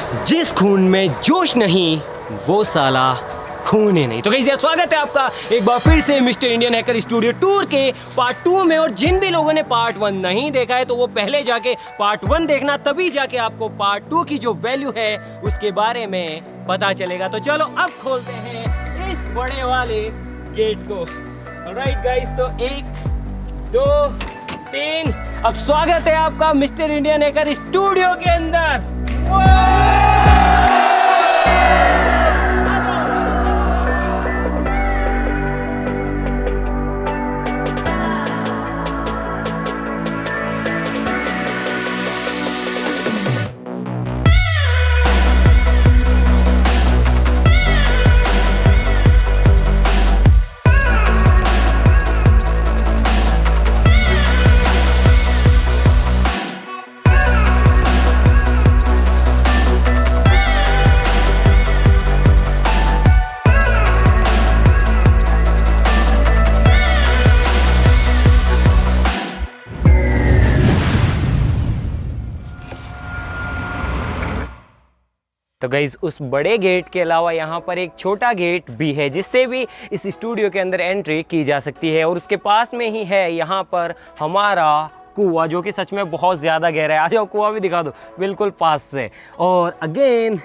जिस खून में जोश नहीं वो साला खून ही नहीं। तो गाइस स्वागत है आपका एक बार फिर से mister Indian hacker studio tour के पार्ट 2 में। और जिन भी लोगों ने पार्ट 1 नहीं देखा है तो वो पहले जाके पार्ट 1 देखना, तभी जाके आपको पार्ट 2 की जो वैल्यू है उसके बारे में पता चलेगा। तो चलो अब खोलते हैं इस बड़े वाले गेट को। ऑलराइट गाइस, तो 1 2 3 अब स्वागत है आपका मिस्टर इंडियन हैकर स्टूडियो के अंदर। तो गाइज उस बड़े गेट के अलावा यहाँ पर एक छोटा गेट भी है जिससे भी इस स्टूडियो के अंदर एंट्री की जा सकती है। और उसके पास में ही है यहाँ पर हमारा कुआं, जो कि सच में बहुत ज़्यादा गहरा है। आ जाओ कुआं भी दिखा दो बिल्कुल पास से। और अगेन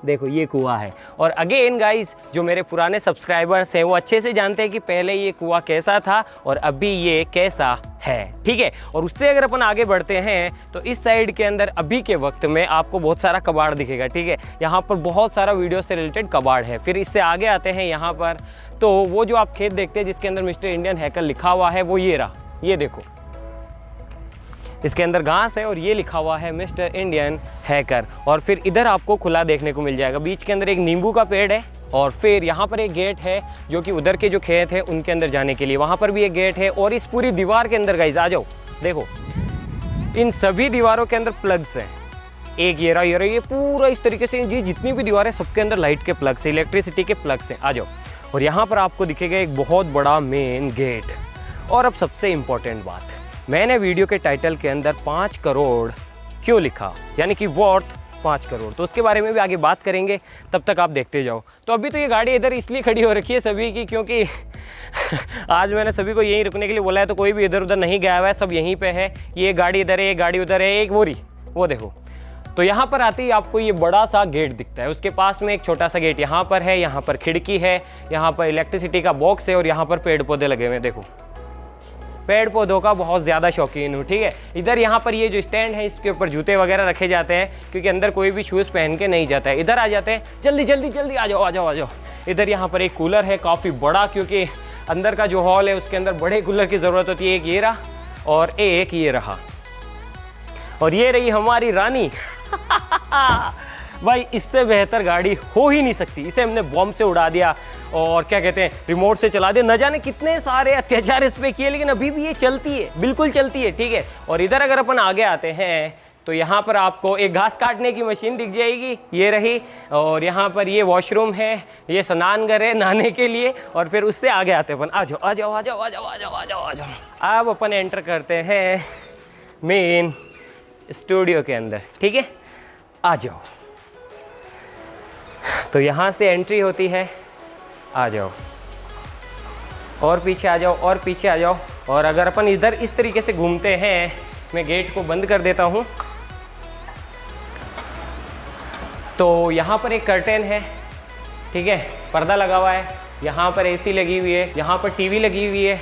देखो ये कुआं है। और अगेन गाइस जो मेरे पुराने सब्सक्राइबर्स हैं वो अच्छे से जानते हैं कि पहले ये कुआं कैसा था और अभी ये कैसा है, ठीक है। और उससे अगर अपन आगे बढ़ते हैं तो इस साइड के अंदर अभी के वक्त में आपको बहुत सारा कबाड़ दिखेगा, ठीक है। यहाँ पर बहुत सारा वीडियो से रिलेटेड कबाड़ है। फिर इससे आगे आते हैं यहाँ पर, तो वो जो आप खेत देखते हैं जिसके अंदर मिस्टर इंडियन हैकर लिखा हुआ है वो ये रहा, ये देखो इसके अंदर घास है और ये लिखा हुआ है मिस्टर इंडियन हैकर। और फिर इधर आपको खुला देखने को मिल जाएगा। बीच के अंदर एक नींबू का पेड़ है और फिर यहाँ पर एक गेट है जो कि उधर के जो खेत है उनके अंदर जाने के लिए, वहाँ पर भी एक गेट है। और इस पूरी दीवार के अंदर गाइस आ जाओ, देखो इन सभी दीवारों के अंदर प्लग्स हैं। एक ये रहा, ये पूरा इस तरीके से ये जितनी भी दीवारें सबके अंदर लाइट के प्लग्स है, इलेक्ट्रिसिटी के प्लग्स हैं। आ जाओ। और यहाँ पर आपको दिखेगा एक बहुत बड़ा मेन गेट। और अब सबसे इम्पोर्टेंट बात, मैंने वीडियो के टाइटल के अंदर 5 करोड़ क्यों लिखा, यानी कि वर्थ 5 करोड़, तो उसके बारे में भी आगे बात करेंगे। तब तक आप देखते जाओ। तो अभी तो ये गाड़ी इधर इसलिए खड़ी हो रखी है सभी की, क्योंकि आज मैंने सभी को यहीं रुकने के लिए बोला है, तो कोई भी इधर उधर नहीं गया हुआ है, सब यहीं पे है। ये गाड़ी इधर है, एक गाड़ी उधर है, एक वो देखो। तो यहाँ पर आते ही आपको ये बड़ा सा गेट दिखता है। उसके पास में एक छोटा सा गेट यहाँ पर है, यहाँ पर खिड़की है, यहाँ पर इलेक्ट्रिसिटी का बॉक्स है और यहाँ पर पेड़ पौधे लगे हुए हैं। देखो पेड़ पौधों का बहुत ज़्यादा शौकीन हूँ, ठीक है। इधर यहाँ पर ये जो स्टैंड है इसके ऊपर जूते वगैरह रखे जाते हैं, क्योंकि अंदर कोई भी शूज़ पहन के नहीं जाता है। इधर आ जाते हैं, जल्दी जल्दी जल्दी आ जाओ। इधर यहाँ पर एक कूलर है काफ़ी बड़ा, क्योंकि अंदर का जो हॉल है उसके अंदर बड़े कूलर की ज़रूरत होती है। एक ये रहा और एक ये रहा। और ये रही हमारी रानी भाई इससे बेहतर गाड़ी हो ही नहीं सकती। इसे हमने बॉम्ब से उड़ा दिया और क्या कहते हैं रिमोट से चला दिया। न जाने कितने सारे अत्याचार इस पर किए, लेकिन अभी भी ये चलती है, बिल्कुल चलती है, ठीक है। और इधर अगर अपन आगे आते हैं तो यहाँ पर आपको एक घास काटने की मशीन दिख जाएगी, ये रही। और यहाँ पर ये वॉशरूम है, ये स्नान घर है नहाने के लिए। और फिर उससे आगे आते हैं अपन, आ जाओ। अब अपन एंटर करते हैं मेन स्टूडियो के अंदर, ठीक है। आ जाओ। तो यहाँ से एंट्री होती है, आ जाओ और पीछे आ जाओ और पीछे आ जाओ। और अगर अपन इधर इस तरीके से घूमते हैं, मैं गेट को बंद कर देता हूँ, तो यहाँ पर एक कर्टेन है, ठीक है, पर्दा लगा हुआ है। यहाँ पर एसी लगी हुई है, यहाँ पर टीवी लगी हुई है।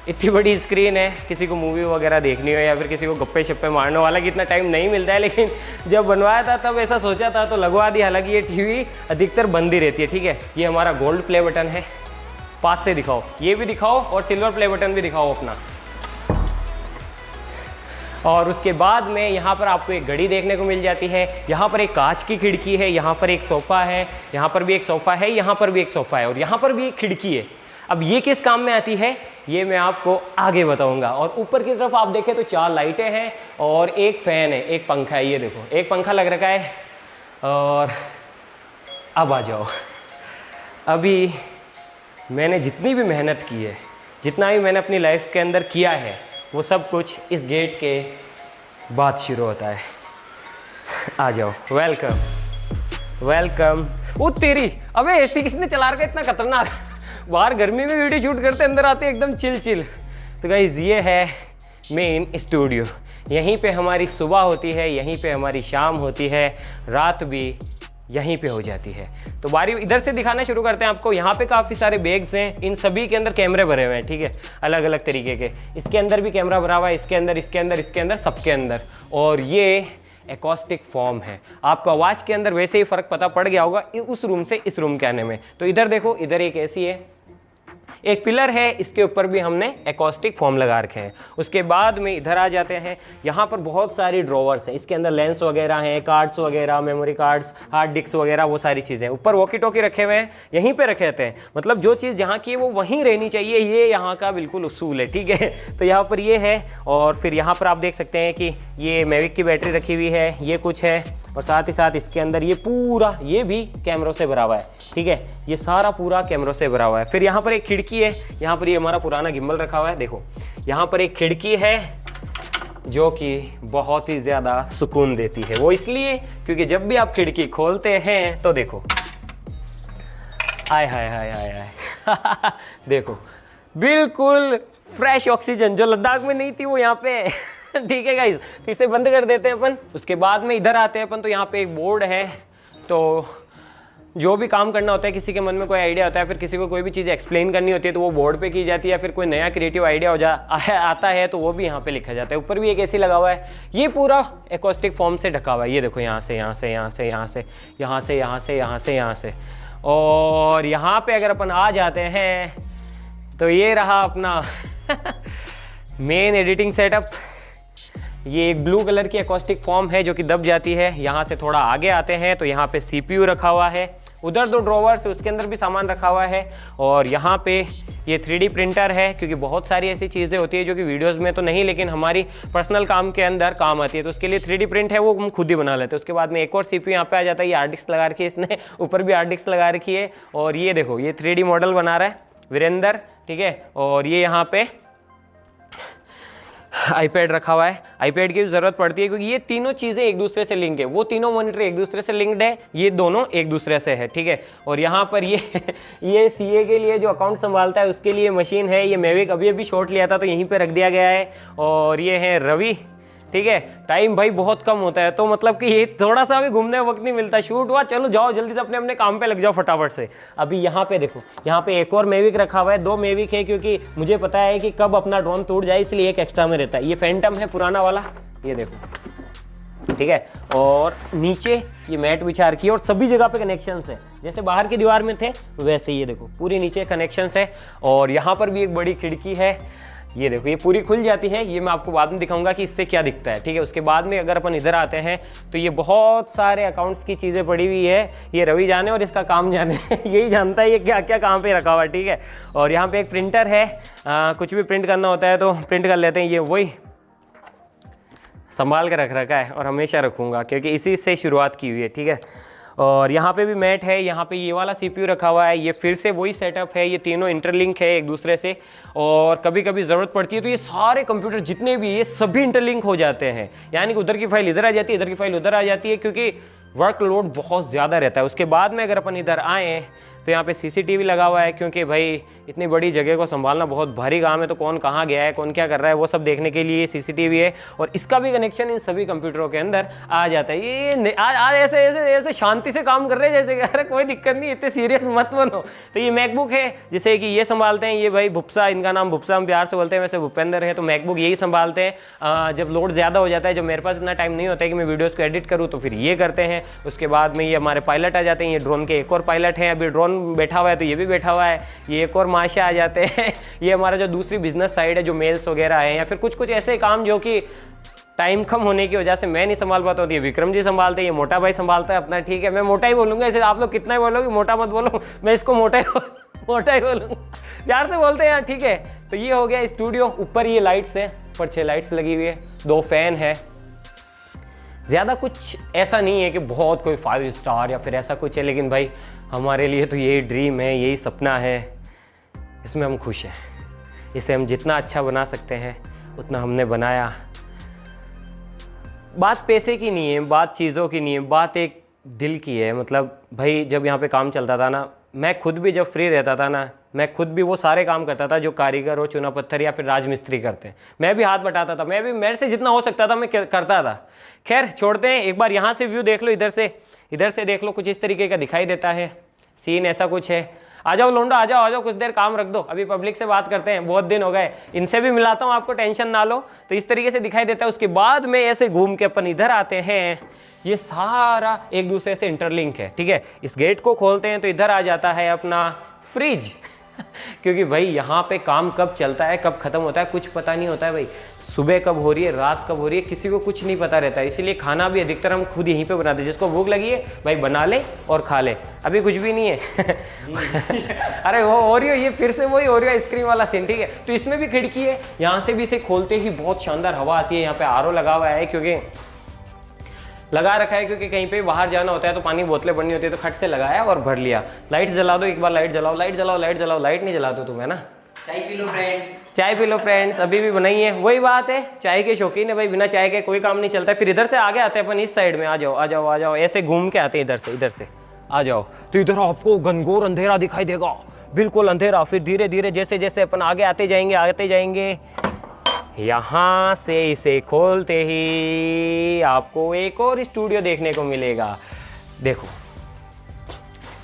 इतनी बड़ी स्क्रीन है, किसी को मूवी वगैरह देखनी हो या फिर किसी को गप्पे शप्पे मारने वाला कि इतना टाइम नहीं मिलता है, लेकिन जब बनवाया था तब ऐसा सोचा था तो लगवा दी। हालांकि ये टीवी अधिकतर बंद ही रहती है, ठीक है। ये हमारा गोल्ड प्ले बटन है, पास से दिखाओ, ये भी दिखाओ और सिल्वर प्ले बटन भी दिखाओ अपना। और उसके बाद में यहाँ पर आपको एक घड़ी देखने को मिल जाती है। यहाँ पर एक कांच की खिड़की है, यहाँ पर एक सोफ़ा है, यहाँ पर भी एक सोफ़ा है, यहाँ पर भी एक सोफ़ा है और यहाँ पर भी एक खिड़की है। अब ये किस काम में आती है ये मैं आपको आगे बताऊंगा। और ऊपर की तरफ आप देखें तो 4 लाइटें हैं और एक फ़ैन है, एक पंखा है। ये देखो एक पंखा लग रखा है। और अब आ जाओ, अभी मैंने जितनी भी मेहनत की है, जितना भी मैंने अपनी लाइफ के अंदर किया है, वो सब कुछ इस गेट के बाद शुरू होता है। आ जाओ, वेलकम। वेलकम। ओ तेरी, अबे एसी किसने चला रखा है इतना खतरनाक? बाहर गर्मी में वीडियो शूट करते, अंदर आते एकदम चिल चिल। तो गाइस ये है मेन स्टूडियो। यहीं पे हमारी सुबह होती है, यहीं पे हमारी शाम होती है, रात भी यहीं पे हो जाती है। तो बारी इधर से दिखाना शुरू करते हैं आपको। यहाँ पे काफ़ी सारे बैग्स हैं, इन सभी के अंदर कैमरे भरे हुए हैं, ठीक है, अलग अलग तरीके के। इसके अंदर भी कैमरा भरा हुआ है, इसके अंदर, इसके अंदर, इसके अंदर, सबके अंदर। और ये एकॉस्टिक फॉर्म है। आपको आवाज़ के अंदर वैसे ही फ़र्क पता पड़ गया होगा उस रूम से इस रूम के आने में। तो इधर देखो, इधर एक एसी है, एक पिलर है, इसके ऊपर भी हमने एकॉस्टिक फॉर्म लगा रखे हैं। उसके बाद में इधर आ जाते हैं, यहाँ पर बहुत सारी ड्रॉवर्स हैं, इसके अंदर लेंस वगैरह हैं, कार्ड्स वगैरह, मेमोरी कार्ड्स, हार्ड डिस्क वगैरह, वो सारी चीज़ें। ऊपर वॉकी टॉकी रखे हुए हैं, यहीं पे रखे रहते हैं, मतलब जो चीज़ जहाँ की है वो वहीं रहनी चाहिए, ये यहाँ का बिल्कुल उसूल है, ठीक है। तो यहाँ पर ये है, और फिर यहाँ पर आप देख सकते हैं कि ये मैविक की बैटरी रखी हुई है, ये कुछ है, और साथ ही साथ इसके अंदर ये पूरा, ये भी कैमरों से भरा हुआ है, ठीक है, ये सारा पूरा कैमरों से भरा हुआ है। फिर यहाँ पर एक खिड़की है, यहाँ पर ये हमारा पुराना गिम्बल रखा हुआ है, देखो यहाँ पर एक खिड़की है जो कि बहुत ही ज़्यादा सुकून देती है। वो इसलिए क्योंकि जब भी आप खिड़की खोलते हैं तो देखो, आय हाय हाय हाय हाय देखो बिल्कुल फ्रेश ऑक्सीजन जो लद्दाख में नहीं थी वो यहाँ पे ठीक है गाइस। तो इसे बंद कर देते हैं अपन। उसके बाद में इधर आते हैं अपन, तो यहाँ पे एक बोर्ड है। तो जो भी काम करना होता है, किसी के मन में कोई आइडिया होता है, फिर किसी को कोई भी चीज़ एक्सप्लेन करनी होती है तो वो बोर्ड पे की जाती है, या फिर कोई नया क्रिएटिव आइडिया आता है तो वो भी यहाँ पे लिखा जाता है। ऊपर भी एक एसी लगा हुआ है, ये पूरा एकॉस्टिक फॉर्म से ढका हुआ है। ये देखो यहाँ से, यहाँ से, यहाँ से, यहाँ से, यहाँ से, यहाँ से, यहाँ से, यहाँ से। और यहाँ पे अगर अपन आ जाते हैं तो ये रहा अपना मेन एडिटिंग सेटअप। ये एक ब्लू कलर की एकॉस्टिक फॉर्म है जो कि दब जाती है। यहाँ से थोड़ा आगे आते हैं तो यहाँ पे CPU रखा हुआ है, उधर 2 ड्रॉवर्स है, उसके अंदर भी सामान रखा हुआ है। और यहाँ पे ये 3D प्रिंटर है, क्योंकि बहुत सारी ऐसी चीज़ें होती है जो कि वीडियोस में तो नहीं, लेकिन हमारी पर्सनल काम के अंदर काम आती है, तो उसके लिए 3D प्रिंट है, वो हम खुद ही बना लेते हैं। उसके बाद में एक और CPU यहाँ पे आ जाता है, ये हार्ड डिस्क लगा रखी है इसने, ऊपर भी हार्ड डिस्क लगा रखी है। और ये देखो, ये 3D मॉडल बना रहा है वीरेंद्र, ठीक है। और ये यहाँ पे आईपैड रखा हुआ है। आईपैड की ज़रूरत पड़ती है क्योंकि ये तीनों चीज़ें एक दूसरे से लिंक है, वो तीनों मॉनिटर एक दूसरे से लिंक्ड है, ये दोनों एक दूसरे से है, ठीक है। और यहाँ पर ये सीए के लिए जो अकाउंट संभालता है उसके लिए मशीन है, ये मैविक अभी अभी शॉट लिया था तो यहीं पे रख दिया गया है। और ये है रवि, ठीक है। टाइम भाई बहुत कम होता है, तो मतलब कि ये थोड़ा सा भी घूमने का वक्त नहीं मिलता। शूट हुआ, चलो जाओ जल्दी से अपने अपने काम पे लग जाओ फटाफट से। अभी यहाँ पे देखो, यहाँ पे एक और मैविक रखा हुआ है, 2 मैविक है, क्योंकि मुझे पता है कि कब अपना ड्रोन टूट जाए, इसलिए एक एक्स्ट्रा में रहता है। ये फैंटम है पुराना वाला, ये देखो, ठीक है। और नीचे ये मैट बिछा रखी है और सभी जगह पे कनेक्शंस है, जैसे बाहर की दीवार में थे वैसे ये देखो पूरी नीचे कनेक्शंस है। और यहाँ पर भी एक बड़ी खिड़की है, ये देखो, ये पूरी खुल जाती है। ये मैं आपको बाद में दिखाऊंगा कि इससे क्या दिखता है, ठीक है। उसके बाद में अगर अपन इधर आते हैं तो ये बहुत सारे अकाउंट्स की चीज़ें पड़ी हुई है, ये रवि जाने और इसका काम जाने यही जानता है ये क्या क्या कहाँ पे रखा हुआ है, ठीक है। और यहाँ पे एक प्रिंटर है, कुछ भी प्रिंट करना होता है तो प्रिंट कर लेते हैं। ये वही संभाल कर रख रखा है और हमेशा रखूँगा क्योंकि इसी से शुरुआत की हुई है, ठीक है। और यहाँ पे भी मैट है, यहाँ पे ये वाला CPU रखा हुआ है, ये फिर से वही सेटअप है, ये तीनों इंटरलिंक है एक दूसरे से। और कभी कभी ज़रूरत पड़ती है तो ये सारे कंप्यूटर जितने भी ये सभी इंटरलिंक हो जाते हैं, यानी कि उधर की फाइल इधर आ जाती है, इधर की फाइल उधर आ जाती है, क्योंकि वर्कलोड बहुत ज़्यादा रहता है। उसके बाद में अगर अपन इधर आएँ तो यहाँ पे CCTV लगा हुआ है, क्योंकि भाई इतनी बड़ी जगह को संभालना बहुत भारी काम है, तो कौन कहाँ गया है, कौन क्या कर रहा है, वो सब देखने के लिए CCTV है। और इसका भी कनेक्शन इन सभी कंप्यूटरों के अंदर आ जाता है। ये आज ऐसे ऐसे ऐसे शांति से काम कर रहे हैं जैसे अरे कोई दिक्कत नहीं, इतने सीरियस मत बनो। तो ये मैकबुक है, जैसे कि ये संभालते हैं, ये भाई भुप्सा, इनका नाम भुप्सा हम प्यार से बोलते हैं, वैसे भूपेंद्र है। तो मैकबुक यही संभालते हैं। जब लोड ज़्यादा हो जाता है, जब मेरे पास इतना टाइम नहीं होता है कि मैं वीडियोज़ को एडिट करूँ, तो फिर ये करते हैं। उसके बाद में ये हमारे पायलट आ जाते हैं, ये ड्रोन के एक और पायलट हैं, अभी ड्रोन बैठा हुआ है तो ये भी बैठा हुआ है। ये एक और माशा आ जाते हैं ये हमारा जो दूसरी बिजनेस साइड है, जो मेल्स वगैरह है, या फिर कुछ कुछ ऐसे काम जो कि टाइम कम होने की वजह से मैं नहीं संभाल पाता हूँ, ये विक्रम जी संभालते हैं, ये मोटा भाई संभालता है अपना, ठीक है। मैं मोटा ही बोलूँगा, ऐसे आप लोग कितना ही बोलोगे, मोटा मत बोलो, मैं इसको मोटा ही बोलूँगा, प्यार से बोलते हैं यार, ठीक है। तो ये हो गया स्टूडियो। ऊपर ये लाइट्स है, ऊपर 6 लाइट्स लगी हुई है, 2 फैन है। ज़्यादा कुछ ऐसा नहीं है कि बहुत कोई 5 स्टार या फिर ऐसा कुछ है, लेकिन भाई हमारे लिए तो यही ड्रीम है, यही सपना है, इसमें हम खुश हैं। इसे हम जितना अच्छा बना सकते हैं उतना हमने बनाया। बात पैसे की नहीं है, बात चीज़ों की नहीं है, बात एक दिल की है। मतलब भाई जब यहाँ पे काम चलता था ना, मैं खुद भी जब फ्री रहता था ना, मैं खुद भी वो सारे काम करता था जो कारीगर और चूना पत्थर या फिर राजमिस्त्री करते हैं। मैं भी हाथ बटाता था, मैं भी, मेरे से जितना हो सकता था मैं करता था। खैर छोड़ते हैं, एक बार यहाँ से व्यू देख लो, इधर से देख लो, कुछ इस तरीके का दिखाई देता है सीन, ऐसा कुछ है। आ जाओ लोंडो, आ जाओ, कुछ देर काम रख दो, अभी पब्लिक से बात करते हैं, बहुत दिन हो गए, इनसे भी मिलाता हूँ आपको, टेंशन ना लो। तो इस तरीके से दिखाई देता है। उसके बाद में ऐसे घूम के अपन इधर आते हैं, ये सारा एक दूसरे से इंटरलिंक है, ठीक है। इस गेट को खोलते हैं तो इधर आ जाता है अपना फ्रिज क्योंकि भाई यहाँ पे काम कब चलता है कब खत्म होता है कुछ पता नहीं होता है भाई। सुबह कब हो रही है, रात कब हो रही है, किसी को कुछ नहीं पता रहता है। इसीलिए खाना भी अधिकतर हम खुद यहीं पे बनाते हैं। जिसको भूख लगी है भाई बना ले और खा ले। अभी कुछ भी नहीं है अरे वो ओरियो, ये फिर से वही ओरियो आइसक्रीम वाला सीन, ठीक है। तो इसमें भी खिड़की है, यहाँ से भी इसे खोलते ही बहुत शानदार हवा आती है। यहाँ पे आरओ लगा हुआ है, क्योंकि लगा रखा है, क्योंकि कहीं पे बाहर जाना होता है तो पानी बोतलें भरनी होती है, तो खट से लगाया और भर लिया। लाइट जला दो एक बार, लाइट जलाओ, लाइट जलाओ, लाइट जलाओ, लाइट नहीं जलाते तुम, है ना। चाय पी लो फ्रेंड्स, चाय पी लो फ्रेंड्स, अभी भी बनाई है। वही बात है, चाय के शौकीन है भाई, बिना चाय के कोई काम नहीं चलता। फिर इधर से आगे आते हैं अपन, इस साइड में आ जाओ, आ जाओ, आ जाओ, ऐसे घूम के आते हैं इधर से आ जाओ। तो इधर आपको घनघोर अंधेरा दिखाई देगा, बिल्कुल अंधेरा। फिर धीरे धीरे जैसे जैसे अपन आगे आते जाएंगे, यहाँ से इसे खोलते ही आपको एक और स्टूडियो देखने को मिलेगा। देखो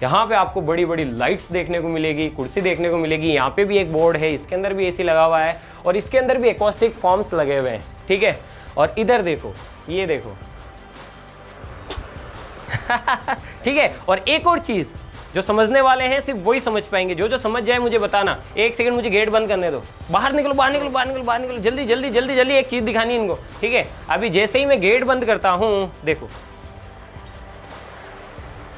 यहाँ पे आपको बड़ी बड़ी लाइट्स देखने को मिलेगी, कुर्सी देखने को मिलेगी। यहाँ पे भी एक बोर्ड है, इसके अंदर भी एसी लगा हुआ है और इसके अंदर भी एकॉस्टिक फॉर्म्स लगे हुए हैं, ठीक है। और इधर देखो, ये देखो ठीक है। और एक और चीज़, जो समझने वाले हैं सिर्फ वही समझ पाएंगे, जो समझ जाए मुझे बताना। एक सेकंड मुझे गेट बंद करने दो, बाहर निकलो, बाहर निकलो, बाहर निकलो, बाहर निकलो, जल्दी जल्दी जल्दी जल्दी, एक चीज़ दिखानी इनको, ठीक है। अभी जैसे ही मैं गेट बंद करता हूँ, देखो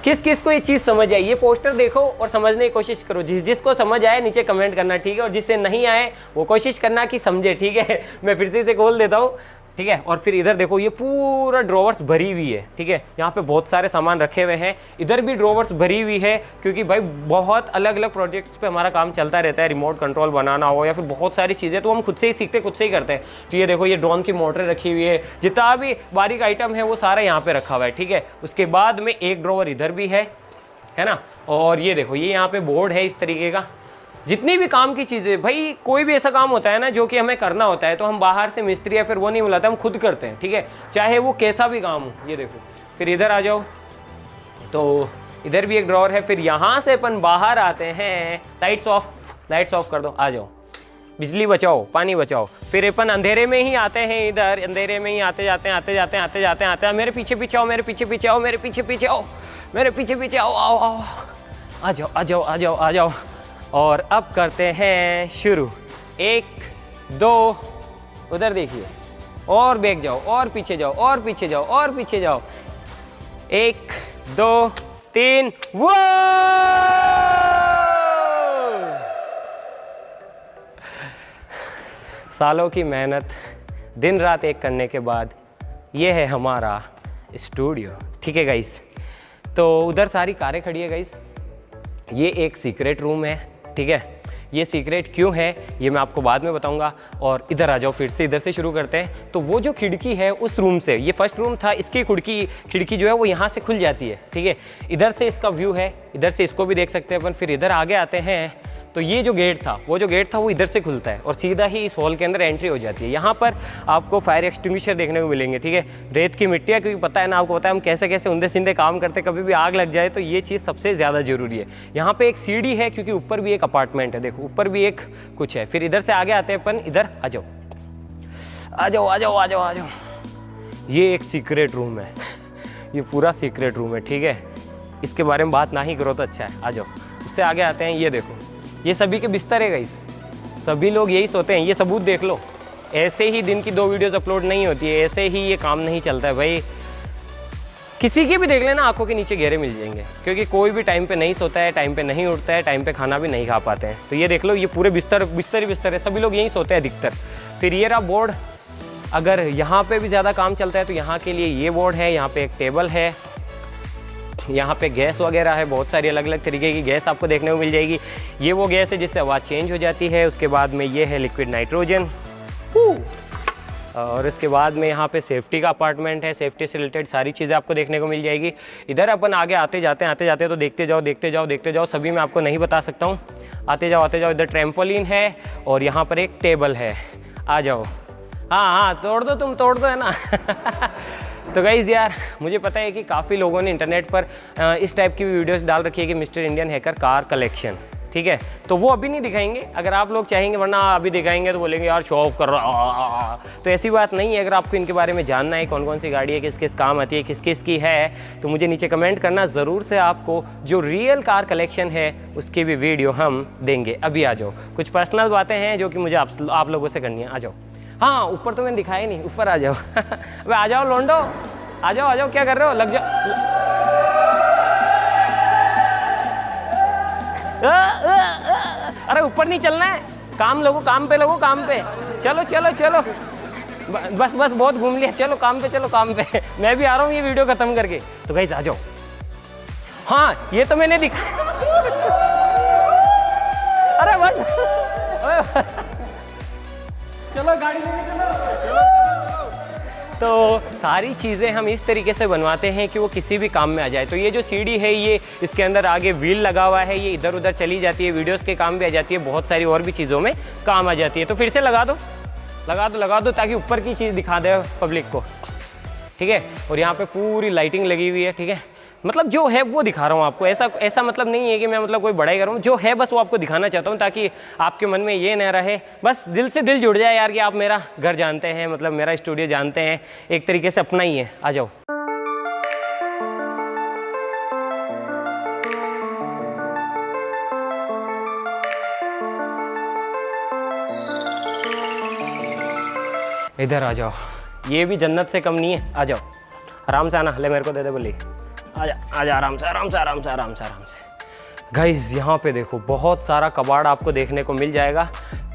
किस किस को ये चीज़ समझ आई, ये पोस्टर देखो और समझने की कोशिश करो। जिसको समझ आए नीचे कमेंट करना, ठीक है। और जिससे नहीं आए वो कोशिश करना कि समझे, ठीक है। मैं फिर से इसे खोल देता हूँ, ठीक है। और फिर इधर देखो, ये पूरा ड्रॉवर्स भरी हुई है, ठीक है। यहाँ पे बहुत सारे सामान रखे हुए हैं, इधर भी ड्रॉवर्स भरी हुई है, क्योंकि भाई बहुत अलग अलग प्रोजेक्ट्स पे हमारा काम चलता रहता है। रिमोट कंट्रोल बनाना हो या फिर बहुत सारी चीज़ें, तो हम खुद से ही सीखते, खुद से ही करते हैं। तो ये देखो, ये ड्रोन की मोटरें रखी हुई है, जितना भी बारीक आइटम है वो सारा यहाँ पे रखा हुआ है, ठीक है। उसके बाद में एक ड्रॉवर इधर भी है ना। और ये देखो, ये यहाँ पे बोर्ड है इस तरीके का। जितनी भी काम की चीज़ें, भाई कोई भी ऐसा काम होता है ना जो कि हमें करना होता है, तो हम बाहर से मिस्त्री या फिर वो नहीं बुलाते, हम खुद करते हैं, ठीक है। चाहे वो कैसा भी काम हो। ये देखो, फिर इधर आ जाओ, तो इधर भी एक ड्रॉवर है। फिर यहाँ से अपन बाहर आते हैं, लाइट्स ऑफ कर दो, आ जाओ, बिजली बचाओ, पानी बचाओ। फिर अपन अंधेरे में ही आते हैं, इधर अंधेरे में ही आते जाते हैं। मेरे पीछे पीछे आओ, मेरे पीछे पीछे आओ, मेरे पीछे पीछे आओ, मेरे पीछे पीछे आओ, आओ आओ, आ जाओ, आ जाओ, आ जाओ, आ जाओ। और अब करते हैं शुरू। 1 2, उधर देखिए, और बैक जाओ, और पीछे जाओ, और पीछे जाओ, और पीछे जाओ। 1 2 3, वो सालों की मेहनत दिन रात एक करने के बाद ये है हमारा स्टूडियो, ठीक है गाइस। तो उधर सारी कारें खड़ी है गाइस। ये एक सीक्रेट रूम है, ठीक है। ये सीक्रेट क्यों है ये मैं आपको बाद में बताऊंगा। और इधर आ जाओ, फिर से इधर से शुरू करते हैं। तो वो जो खिड़की है उस रूम से, ये फर्स्ट रूम था, इसकी खिड़की जो है वो यहाँ से खुल जाती है, ठीक है। इधर से इसका व्यू है, इधर से इसको भी देख सकते हैं अपन। फिर इधर आगे आते हैं, तो ये जो गेट था वो इधर से खुलता है और सीधा ही इस हॉल के अंदर एंट्री हो जाती है। यहाँ पर आपको फायर एक्सटिंग्विशर देखने को मिलेंगे, ठीक है। रेत की मिट्टी है, क्योंकि पता है ना, आपको पता है हम कैसे कैसे उंधे सीधे काम करते, कभी भी आग लग जाए तो ये चीज़ सबसे ज़्यादा ज़रूरी है। यहाँ पे एक सीढ़ी है, क्योंकि ऊपर भी एक अपार्टमेंट है, देखो ऊपर भी एक कुछ है। फिर इधर से आगे आते हैं अपन, इधर आ जाओ, आ जाओ, आ जाओ, आ जाओ, आ जाओ। ये एक सीक्रेट रूम है, ये पूरा सीक्रेट रूम है, ठीक है। इसके बारे में बात ना ही करो तो अच्छा है, आ जाओ। उससे आगे आते हैं, ये देखो, ये सभी के बिस्तर है गाइस, सभी लोग यही सोते हैं। ये सबूत देख लो, ऐसे ही दिन की 2 वीडियोस अपलोड नहीं होती है, ऐसे ही ये काम नहीं चलता है भाई। किसी की भी देख लेना, आंखों के नीचे घेरे मिल जाएंगे, क्योंकि कोई भी टाइम पे नहीं सोता है, टाइम पे नहीं उठता है, टाइम पे खाना भी नहीं खा पाते हैं। तो ये देख लो, ये पूरे बिस्तर है, सभी लोग यहीं सोते हैं अधिकतर। फिर ये रहा बोर्ड, अगर यहाँ पे भी ज़्यादा काम चलता है तो यहाँ के लिए ये बोर्ड है। यहाँ पे एक टेबल है, यहाँ पे गैस वगैरह है, बहुत सारी अलग अलग तरीके की गैस आपको देखने को मिल जाएगी। ये वो गैस है जिससे आवाज़ चेंज हो जाती है। उसके बाद में ये है लिक्विड नाइट्रोजन। और इसके बाद में यहाँ पे सेफ्टी का अपार्टमेंट है, सेफ्टी से रिलेटेड सारी चीज़ें आपको देखने को मिल जाएगी। इधर अपन आगे आते जाते हैं तो देखते जाओ, सभी मैं आपको नहीं बता सकता हूँ। आते जाओ, इधर ट्रैम्पोलिन है और यहाँ पर एक टेबल है, आ जाओ। हाँ तोड़ दो है ना। तो गाइज़ यार, मुझे पता है कि काफ़ी लोगों ने इंटरनेट पर इस टाइप की वीडियोस डाल रखी है कि mister Indian hacker car collection, ठीक है। तो वो अभी नहीं दिखाएंगे, अगर आप लोग चाहेंगे, वरना अभी दिखाएंगे तो बोलेंगे यार शो ऑफ कर रहा। तो ऐसी बात नहीं है। अगर आपको इनके बारे में जानना है, कौन कौन सी गाड़ी है, किस किस काम आती है, किस किस की है, तो मुझे नीचे कमेंट करना ज़रूर से। आपको जो रियल कार कलेक्शन है उसकी भी वीडियो हम देंगे। अभी आ जाओ, कुछ पर्सनल बातें हैं जो कि मुझे आप लोगों से करनी है। आ जाओ। हाँ, ऊपर तो मैंने दिखाया नहीं, ऊपर आ जाओ। अबे आ जाओ लोंडो, आ जाओ, क्या कर रहे हो, लग जाओ। अरे ऊपर नहीं चलना है, काम पे लगो, काम पे। चलो, बस बहुत घूम लिया, चलो काम पे। मैं भी आ रहा हूँ ये वीडियो खत्म करके। तो गाइस आ जाओ। हाँ, ये तो मैंने दिखा। अरे बस चलो गाड़ी लेके चलो। तो सारी चीज़ें हम इस तरीके से बनवाते हैं कि वो किसी भी काम में आ जाए। तो ये जो सीढ़ी है, ये इसके अंदर आगे व्हील लगा हुआ है, ये इधर उधर चली जाती है, वीडियोस के काम भी आ जाती है, बहुत सारी और भी चीज़ों में काम आ जाती है। तो फिर से लगा दो ताकि ऊपर की चीज़ दिखा दे पब्लिक को, ठीक है। और यहाँ पे पूरी लाइटिंग लगी हुई है, ठीक है। मतलब जो है वो दिखा रहा हूँ आपको, ऐसा मतलब नहीं है कि मैं मतलब कोई बड़ाई कर रहा हूँ, जो है बस वो आपको दिखाना चाहता हूँ, ताकि आपके मन में ये न रहे, बस दिल से दिल जुड़ जाए यार कि आप मेरा घर जानते हैं, मतलब मेरा स्टूडियो जानते हैं, एक तरीके से अपना ही है। आ जाओ। इधर आ जाओ, ये भी जन्नत से कम नहीं है। आ जाओ, आराम से आना, ले मेरे को दे दे बोली। आजा आराम से। गाइस यहाँ पे देखो, बहुत सारा कबाड़ आपको देखने को मिल जाएगा।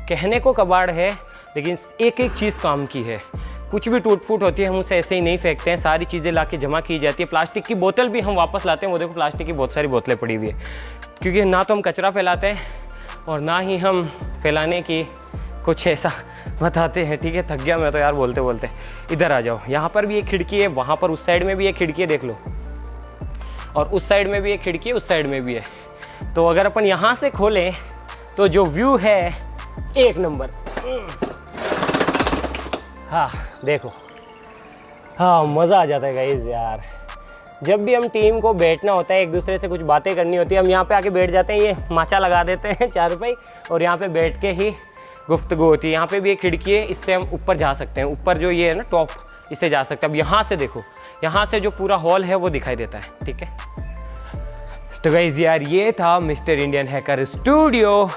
कहने को कबाड़ है, लेकिन एक एक चीज़ काम की है। कुछ भी टूट फूट होती है हम उसे ऐसे ही नहीं फेंकते हैं, सारी चीज़ें लाके जमा की जाती है। प्लास्टिक की बोतल भी हम वापस लाते हैं। वो देखो, प्लास्टिक की बहुत सारी बोतलें पड़ी हुई है, क्योंकि ना तो हम कचरा फैलाते हैं और ना ही हम फैलाने की कुछ ऐसा बताते हैं, ठीक है। थक गया मैं तो यार बोलते। इधर आ जाओ, यहाँ पर भी एक खिड़की है, वहाँ पर उस साइड में भी एक खिड़की है, देख लो। और उस साइड में भी एक खिड़की है, उस साइड में भी है। तो अगर अपन यहाँ से खोलें तो जो व्यू है एक नंबर। हाँ देखो, हाँ मज़ा आ जाता है गाइस यार। जब भी हम टीम को बैठना होता है, एक दूसरे से कुछ बातें करनी होती है, हम यहाँ पे आके बैठ जाते हैं, ये माचा लगा देते हैं चारपाई, और यहाँ पे बैठ के ही गुफ्तगू होती है। यहाँ पे भी एक खिड़की है, इससे हम ऊपर जा सकते हैं। ऊपर जो ये है ना टॉप, इसे जा सकते हैं। अब यहाँ से देखो, यहाँ से जो पूरा हॉल है वो दिखाई देता है, ठीक है। तो गाइस यार, ये था मिस्टर इंडियन हैकर स्टूडियो।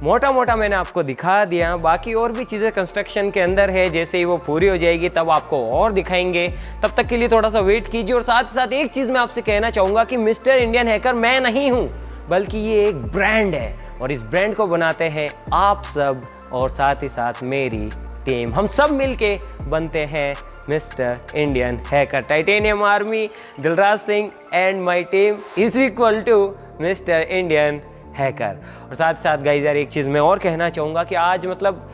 मोटा मैंने आपको दिखा दिया, बाकी और भी चीज़ें कंस्ट्रक्शन के अंदर है। जैसे ही वो पूरी हो जाएगी तब आपको और दिखाएंगे। तब तक के लिए थोड़ा सा वेट कीजिए। और साथ ही साथ एक चीज़ मैं आपसे कहना चाहूँगा कि मिस्टर इंडियन हैकर मैं नहीं हूँ, बल्कि ये एक ब्रांड है, और इस ब्रांड को बनाते हैं आप सब, और साथ ही साथ मेरी टीम। हम सब मिलके बनते हैं mister Indian hacker. Titanium army, Dilraj Singh and my team is equal to mister Indian hacker. और साथ साथ गाइस यार, एक चीज़ मैं और कहना चाहूँगा कि आज मतलब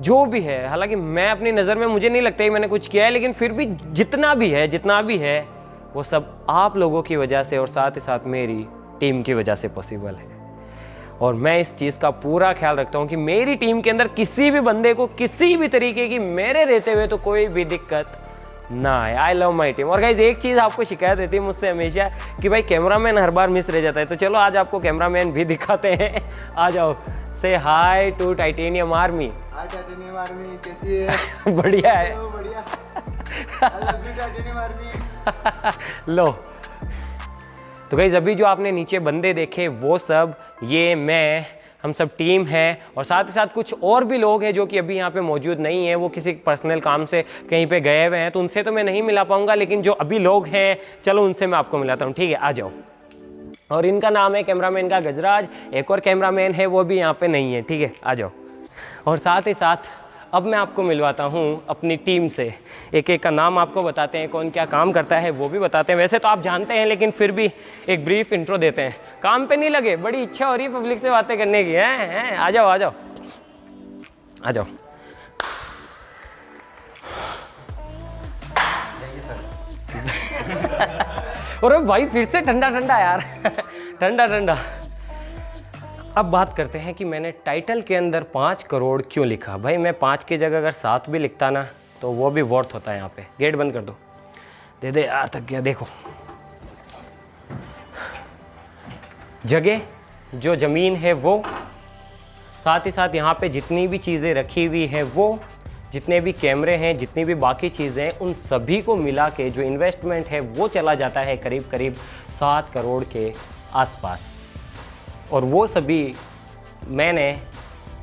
जो भी है, हालांकि मैं अपनी नज़र में मुझे नहीं लगता कि मैंने कुछ किया है, लेकिन फिर भी जितना भी है वो सब आप लोगों की वजह से और साथ ही साथ मेरी टीम की वजह से पॉसिबल है। और मैं इस चीज़ का पूरा ख्याल रखता हूँ कि मेरी टीम के अंदर किसी भी बंदे को किसी भी तरीके की मेरे रहते हुए तो कोई भी दिक्कत ना आए। I love my team. और गाइस एक चीज़ आपको शिकायत रहती है मुझसे हमेशा कि भाई कैमरामैन हर बार मिस रह जाता है, तो चलो आज आपको कैमरामैन भी दिखाते हैं। आ जाओ, से hi to titanium army. Hi titanium army, कैसी है? बढ़िया है। बढ़िया। I love you titanium army. लो, तो गाइस अभी जो आपने नीचे बंदे देखे वो सब ये मैं, हम सब टीम है। और साथ ही साथ कुछ और भी लोग हैं जो कि अभी यहाँ पे मौजूद नहीं है, वो किसी पर्सनल काम से कहीं पे गए हुए हैं, तो उनसे तो मैं नहीं मिला पाऊंगा, लेकिन जो अभी लोग हैं चलो उनसे मैं आपको मिलाता हूँ, ठीक है। आ जाओ। और इनका नाम है कैमरामैन का गजराज, एक और कैमरामैन है वो भी यहाँ पे नहीं है, ठीक है। आ जाओ। और साथ ही साथ अब मैं आपको मिलवाता हूँ अपनी टीम से। एक एक का नाम आपको बताते हैं, कौन क्या काम करता है वो भी बताते हैं। वैसे तो आप जानते हैं, लेकिन फिर भी एक ब्रीफ इंट्रो देते हैं। काम पे नहीं लगे, बड़ी इच्छा हो रही है पब्लिक से बातें करने की, हैं? आ जाओ आ जाओ आ जाओ। और भाई फिर से ठंडा ठंडा यार ठंडा ठंडा। अब बात करते हैं कि मैंने टाइटल के अंदर 5 करोड़ क्यों लिखा। भाई मैं 5 की जगह अगर 7 भी लिखता ना तो वो भी वर्थ होता है। यहाँ पे गेट बंद कर दो, दे दे यार, थक गया। देखो जगह जो ज़मीन है वो, साथ ही साथ यहाँ पे जितनी भी चीज़ें रखी हुई हैं वो, जितने भी कैमरे हैं, जितनी भी बाकी चीज़ें हैं, उन सभी को मिला के जो इन्वेस्टमेंट है वो चला जाता है करीब करीब 7 करोड़ के आसपास। और वो सभी मैंने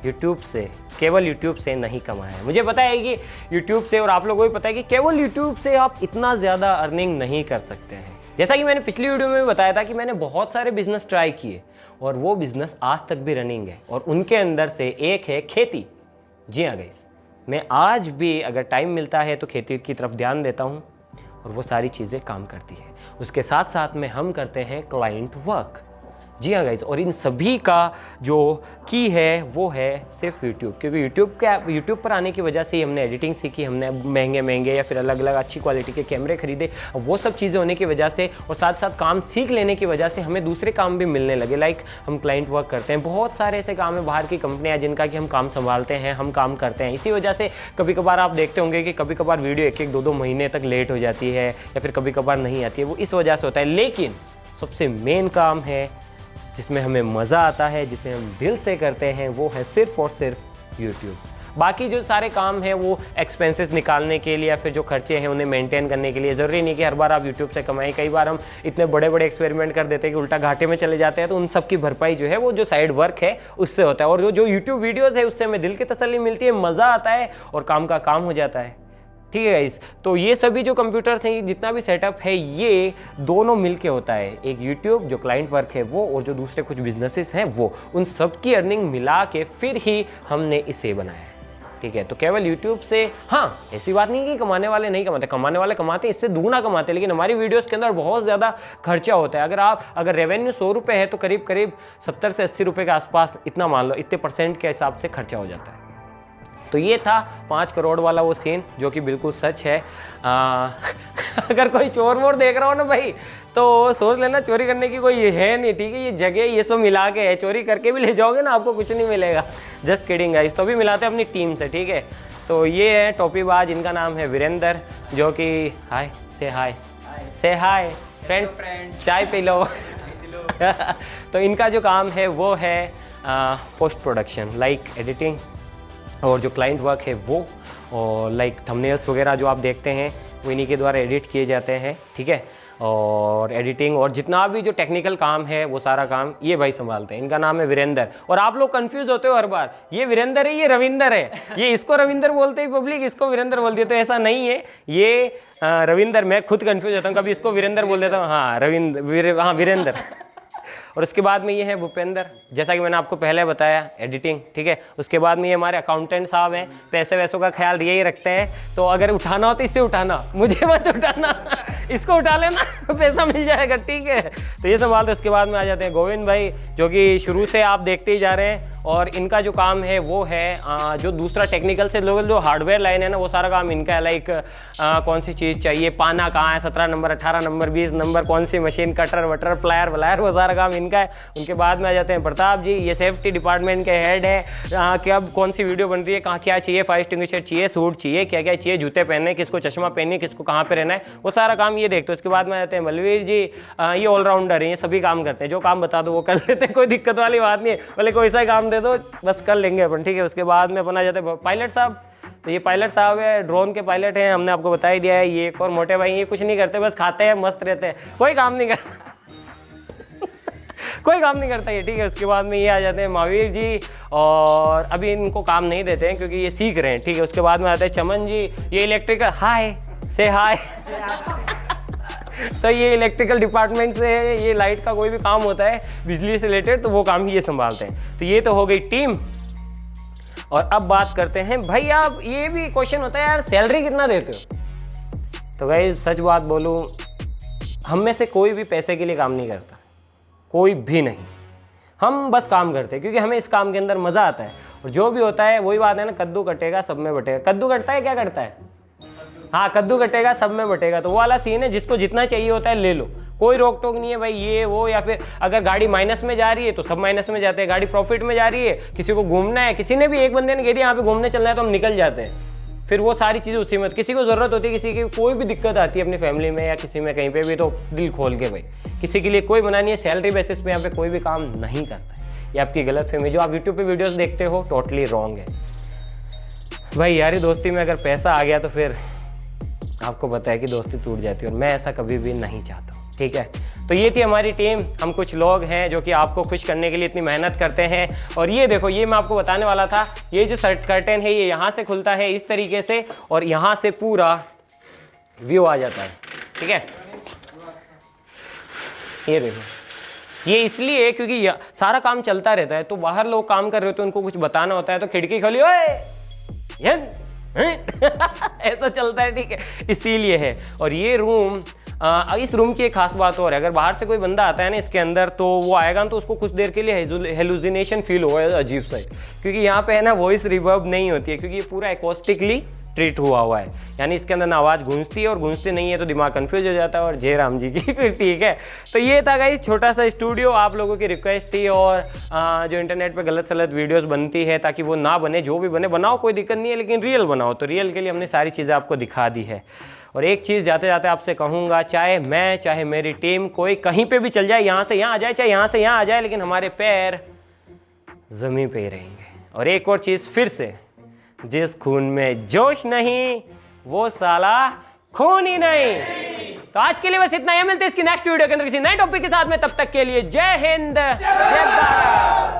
YouTube से, केवल YouTube से नहीं कमाया है। मुझे पता है कि YouTube से, और आप लोगों को भी पता है कि केवल YouTube से आप इतना ज़्यादा अर्निंग नहीं कर सकते हैं। जैसा कि मैंने पिछली वीडियो में भी बताया था कि मैंने बहुत सारे बिजनेस ट्राई किए और वो बिज़नेस आज तक भी रनिंग है, और उनके अंदर से एक है खेती। जी हाँ गाइस, मैं आज भी अगर टाइम मिलता है तो खेती की तरफ ध्यान देता हूँ और वो सारी चीज़ें काम करती है। उसके साथ साथ में हम करते हैं क्लाइंट वर्क। जी हाँ गाइज, और इन सभी का जो की है वो है सिर्फ यूट्यूब, क्योंकि यूट्यूब पर आने की वजह से ही हमने एडिटिंग सीखी, हमने महंगे महंगे या फिर अलग अलग अच्छी क्वालिटी के कैमरे खरीदे। वो सब चीज़ें होने की वजह से और साथ साथ काम सीख लेने की वजह से हमें दूसरे काम भी मिलने लगे। लाइक हम क्लाइंट वर्क करते हैं, बहुत सारे ऐसे काम है, बाहर की कंपनियाँ जिनका कि हम काम संभालते हैं, हम काम करते हैं। इसी वजह से कभी कभार आप देखते होंगे कि कभी कभार वीडियो 1-1, 2-2 महीने तक लेट हो जाती है या फिर कभी कभार नहीं आती है, वो इस वजह से होता है। लेकिन सबसे मेन काम है जिसमें हमें मज़ा आता है, जिसे हम दिल से करते हैं, वो है सिर्फ और सिर्फ YouTube। बाकी जो सारे काम हैं वो एक्सपेंसेस निकालने के लिए या फिर जो खर्चे हैं उन्हें मेंटेन करने के लिए। ज़रूरी नहीं कि हर बार आप YouTube से कमाएं। कई बार हम इतने बड़े बड़े एक्सपेरिमेंट कर देते हैं कि उल्टा घाटे में चले जाते हैं, तो उन सब की भरपाई जो है वो जो साइड वर्क है उससे होता है। और जो YouTube वीडियोज़ है उससे हमें दिल की तसल्ली मिलती है, मज़ा आता है और काम का काम हो जाता है। ठीक है गाइस, तो ये सभी जो कंप्यूटर्स हैं, जितना भी सेटअप है, ये दोनों मिलके होता है। एक यूट्यूब जो क्लाइंट वर्क है वो, और जो दूसरे कुछ बिजनेसेस हैं वो, उन सब की अर्निंग मिला के फिर ही हमने इसे बनाया है। ठीक है, तो केवल यूट्यूब से, हाँ ऐसी बात नहीं कि कमाने वाले नहीं कमाते, कमाने वाले कमाते हैं, इससे दुगना कमाते हैं, लेकिन हमारी वीडियोस के अंदर बहुत ज़्यादा खर्चा होता है। अगर रेवेन्यू 100 रुपये है तो करीब करीब 70 से 80 रुपये के आसपास, इतना मान लो, इतने % के हिसाब से खर्चा हो जाता है। तो ये था 5 करोड़ वाला वो सीन, जो कि बिल्कुल सच है। अगर कोई चोर वोर देख रहा हो ना भाई, तो सोच लेना चोरी करने की कोई ये है नहीं। ठीक है, ये जगह ये सब मिला के है, चोरी करके भी ले जाओगे ना आपको कुछ नहीं मिलेगा। Just kidding guys. तो अभी मिलाते हैं अपनी टीम से। ठीक है, तो ये है टोपीबाज, इनका नाम है वीरेंद्र, जो कि हाय से हाय फ्रेंड्स, चाय पी लो। तो इनका जो काम है वो है पोस्ट प्रोडक्शन, लाइक एडिटिंग, और जो क्लाइंट वर्क है वो, और लाइक थंबनेल्स वगैरह जो आप देखते हैं वो इन्हीं के द्वारा एडिट किए जाते हैं। ठीक है, और एडिटिंग और जितना भी जो टेक्निकल काम है वो सारा काम ये भाई संभालते हैं। इनका नाम है वीरेंद्र। और आप लोग कंफ्यूज होते हो हर बार, ये वीरेंद्र है, ये रविंदर है, ये इसको रविंदर बोलते हैं पब्लिक, इसको वीरेंद्र बोलती है। तो ऐसा नहीं है, ये रविंदर, मैं खुद कंफ्यूज होता हूँ, कभी इसको वीरेंद्र बोल देता हूँ। हाँ वीरेंद्र। और उसके बाद में ये है भूपेंद्र, जैसा कि मैंने आपको पहले बताया, एडिटिंग। ठीक है, उसके बाद में ये हमारे अकाउंटेंट साहब हैं, पैसे वैसों का ख्याल यही रखते हैं। तो अगर उठाना हो तो इससे उठाना, मुझे मत उठाना, इसको उठा लेना तो पैसा मिल जाएगा। ठीक है, तो ये सब बात है। उसके बाद में आ जाते हैं गोविंद भाई, जो कि शुरू से आप देखते ही जा रहे हैं, और इनका जो काम है वो है जो दूसरा टेक्निकल से लोग जो हार्डवेयर लाइन है ना, वो सारा काम इनका है। लाइक कौन सी चीज़ चाहिए, पाना कहाँ है, 17 नंबर, 18 नंबर, 20 नंबर, कौन सी मशीन, कटर वटर, प्लायर वलायर, वो सारा काम इनका है। उनके बाद में आ जाते हैं प्रताप जी, ये सेफ्टी डिपार्टमेंट के हेड है। क्या कौन सी वीडियो बन रही है, कहाँ क्या चाहिए, फायर एक्सटिंग्विशर चाहिए, सूट चाहिए, क्या क्या चाहिए, जूते पहनने, किसको चश्मा पहनने, किसको कहाँ पे रहना है, वो सारा काम ये देखते हैं। उसके बाद में आ जाते हैं बलवीर जी, ये ऑलराउंडर है, ये सभी काम करते हैं, जो काम बता दो वो कर लेते हैं, कोई दिक्कत वाली बात नहीं है, भले कोई सा काम दे दो बस कर लेंगे अपन। ठीक है, उसके बाद में अपन आ जाते हैं पायलट साहब। तो ये पायलट साहब है, ड्रोन के पायलट हैं, हमने आपको बता ही दिया है। ये एक और मोटे भाई, ये कुछ नहीं करते, बस खाते हैं, मस्त रहते हैं, कोई काम नहीं करता कोई काम नहीं करता ये। ठीक है, उसके बाद में ये आ जाते हैं महावीर जी, और अभी इनको काम नहीं देते हैं क्योंकि ये सीख रहे हैं। ठीक है, उसके बाद में आते हैं चमन जी, ये इलेक्ट्रिकल, हाय से हाय तो ये इलेक्ट्रिकल डिपार्टमेंट से है, ये लाइट का कोई भी काम होता है बिजली से रिलेटेड, तो वो काम ही ये संभालते हैं। तो ये तो हो गई टीम। और अब बात करते हैं भाई, आप ये भी क्वेश्चन होता है यार, सैलरी कितना देते हो? तो भाई सच बात बोलूँ, हम में से कोई भी पैसे के लिए काम नहीं करता, कोई भी नहीं। हम बस काम करते हैं क्योंकि हमें इस काम के अंदर मज़ा आता है। और जो भी होता है वही बात है ना, कद्दू कटेगा सब में बटेगा। कद्दू कटता है, क्या करता है? हाँ कद्दू कटेगा सब में बटेगा, तो वो वाला सीन है, जिसको जितना चाहिए होता है ले लो, कोई रोक टोक नहीं है भाई ये वो। या फिर अगर गाड़ी माइनस में जा रही है तो सब माइनस में जाते हैं, गाड़ी प्रॉफिट में जा रही है, किसी को घूमना है, किसी ने भी एक बंदे ने कह दिया यहाँ पे घूमने चलना है तो हम निकल जाते हैं, फिर वो सारी चीज़ें उसी में। किसी को ज़रूरत होती है, किसी की कोई भी दिक्कत आती है अपनी फैमिली में या किसी में कहीं पे भी, तो दिल खोल के भाई, किसी के लिए कोई मना नहीं है। सैलरी बेसिस पे यहाँ पे कोई भी काम नहीं करता है, ये आपकी गलत फहमी। जो आप यूट्यूब पे वीडियोस देखते हो टोटली रॉन्ग है भाई। यारी दोस्ती में अगर पैसा आ गया तो फिर आपको पता है कि दोस्ती टूट जाती है, और मैं ऐसा कभी भी नहीं चाहता हूँ, ठीक है। तो ये थी हमारी टीम, हम कुछ लोग हैं जो कि आपको खुश करने के लिए इतनी मेहनत करते हैं। और ये देखो, ये मैं आपको बताने वाला था, ये जो शर्ट कर्टेन है ये यहाँ से खुलता है इस तरीके से, और यहाँ से पूरा व्यू आ जाता है, ठीक है। ये देखो, ये इसलिए क्योंकि सारा काम चलता रहता है, तो बाहर लोग काम कर रहे होते हैं, उनको कुछ बताना होता है, तो खिड़की खोली, ओए ऐसा चलता है, ठीक है, इसीलिए है। और ये रूम, इस रूम की एक खास बात और है, अगर बाहर से कोई बंदा आता है ना इसके अंदर, तो वो आएगा तो उसको कुछ देर के लिए हेलुसिनेशन फील होगा अजीब सा, क्योंकि यहाँ पे है ना वॉइस रिवर्ब नहीं होती है, क्योंकि ये पूरा एकॉस्टिकली ट्रीट हुआ है, यानी इसके अंदर ना आवाज़ गूंजती है, और गूंजती नहीं है तो दिमाग कंफ्यूज हो जाता है, और जय राम जी की फिर, ठीक है। तो ये था गाइस छोटा सा स्टूडियो, आप लोगों की रिक्वेस्ट थी, और जो इंटरनेट पे गलत सलत वीडियोस बनती है, ताकि वो ना बने, जो भी बने बनाओ, कोई दिक्कत नहीं है, लेकिन रियल बनाओ। तो रियल के लिए हमने सारी चीज़ें आपको दिखा दी है। और एक चीज़ जाते जाते आपसे कहूँगा, चाहे मैं चाहे मेरी टीम कोई कहीं पे भी चल जाए, यहाँ से यहाँ आ जाए, चाहे यहाँ से यहाँ आ जाए, लेकिन हमारे पैर ज़मीन पे ही रहेंगे। और एक और चीज़ फिर से, जिस खून में जोश नहीं वो साला खून ही नहीं। तो आज के लिए बस इतना ही, मिलते हैं इसकी नेक्स्ट वीडियो के अंदर किसी नए टॉपिक के साथ में, तब तक के लिए जय हिंद जय भारत।